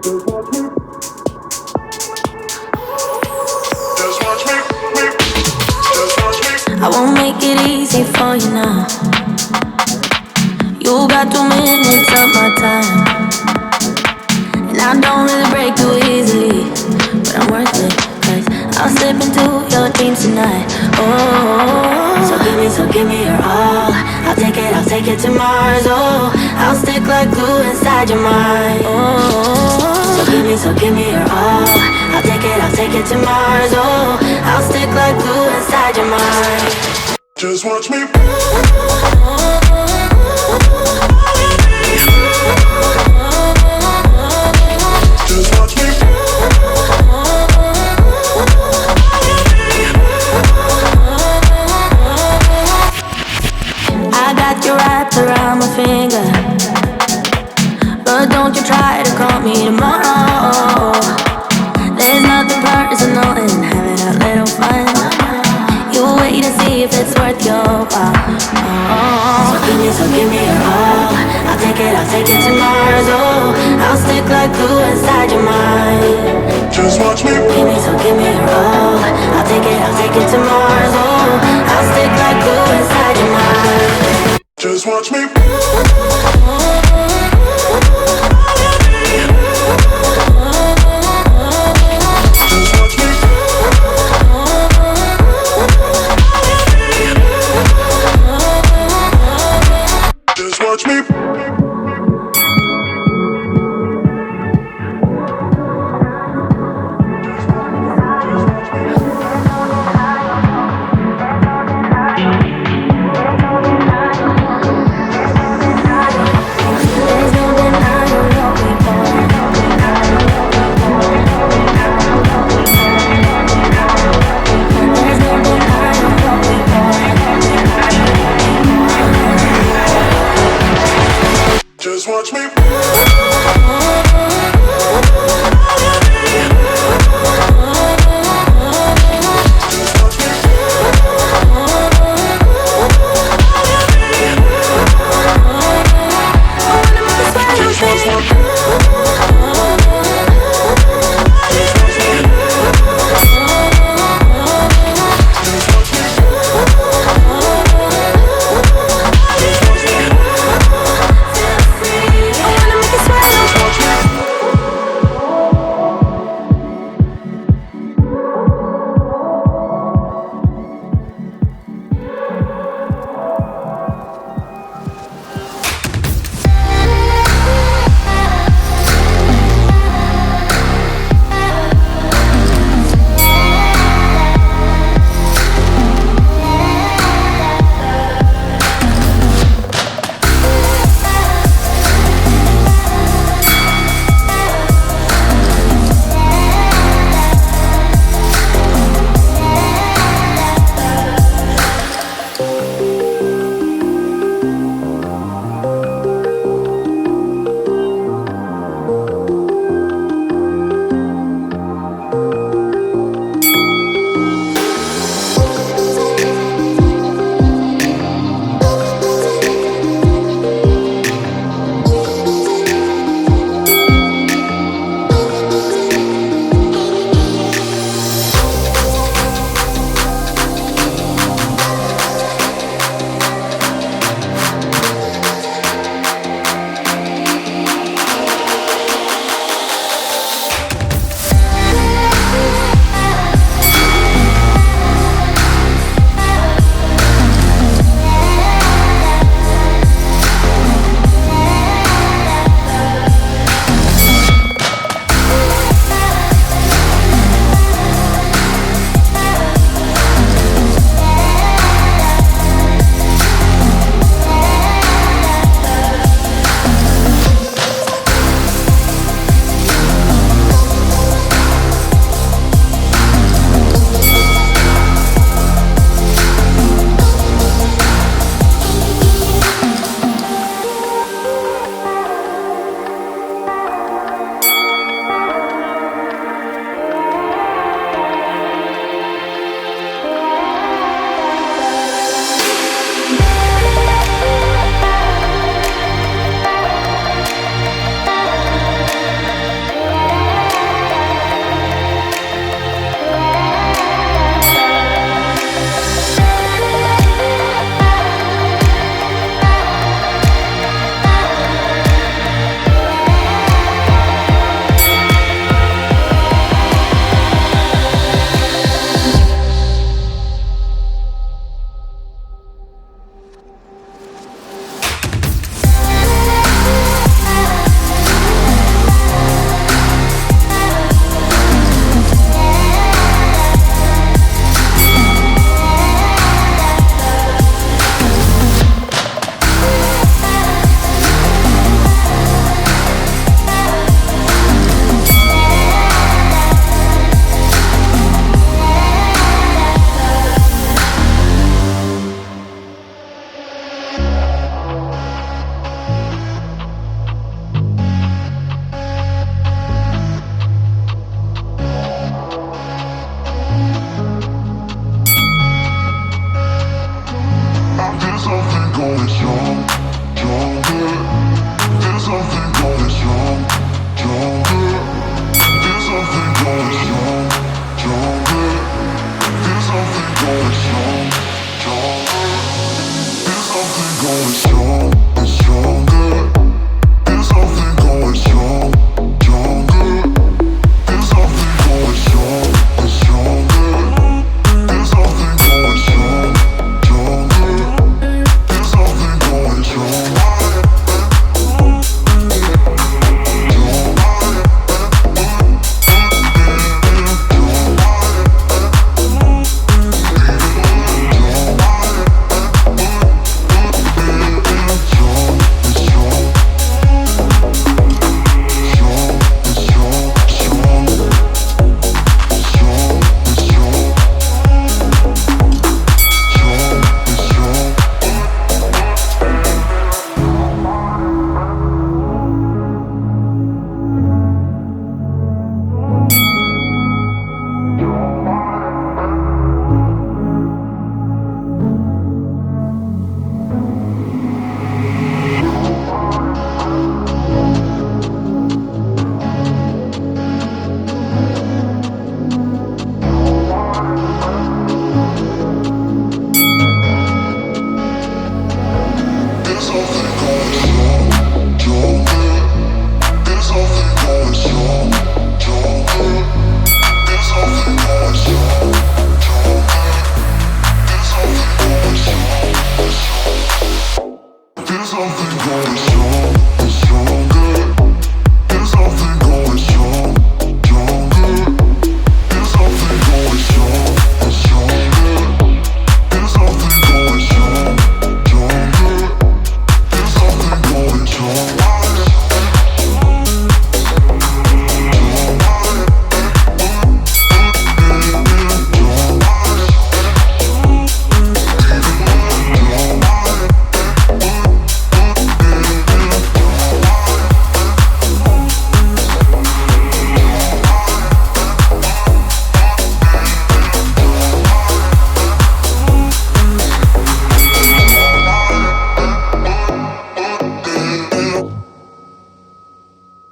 I won't make it easy for you now. You got 2 minutes of my time, and I don't really break too easily, but I'm worth it, 'cause I'll slip into your dreams tonight. Oh, so give me your all. I'll take it to Mars. Oh, I'll stick like glue inside your mind. Oh, so give me your all. I'll take it to Mars. Oh, I'll stick like glue inside your mind. Just watch me. Just watch me. I got you wrapped around my finger, but don't you try to call me tomorrow. There's nothing personal in having a little fun. You wait and see if it's worth your while. Oh. So give me your all. I'll take it to Mars. Oh, I'll stick like glue inside your mind. Just watch me. Give me your all. I'll take it to Mars. Oh, I'll stick like glue inside your mind. Just watch me.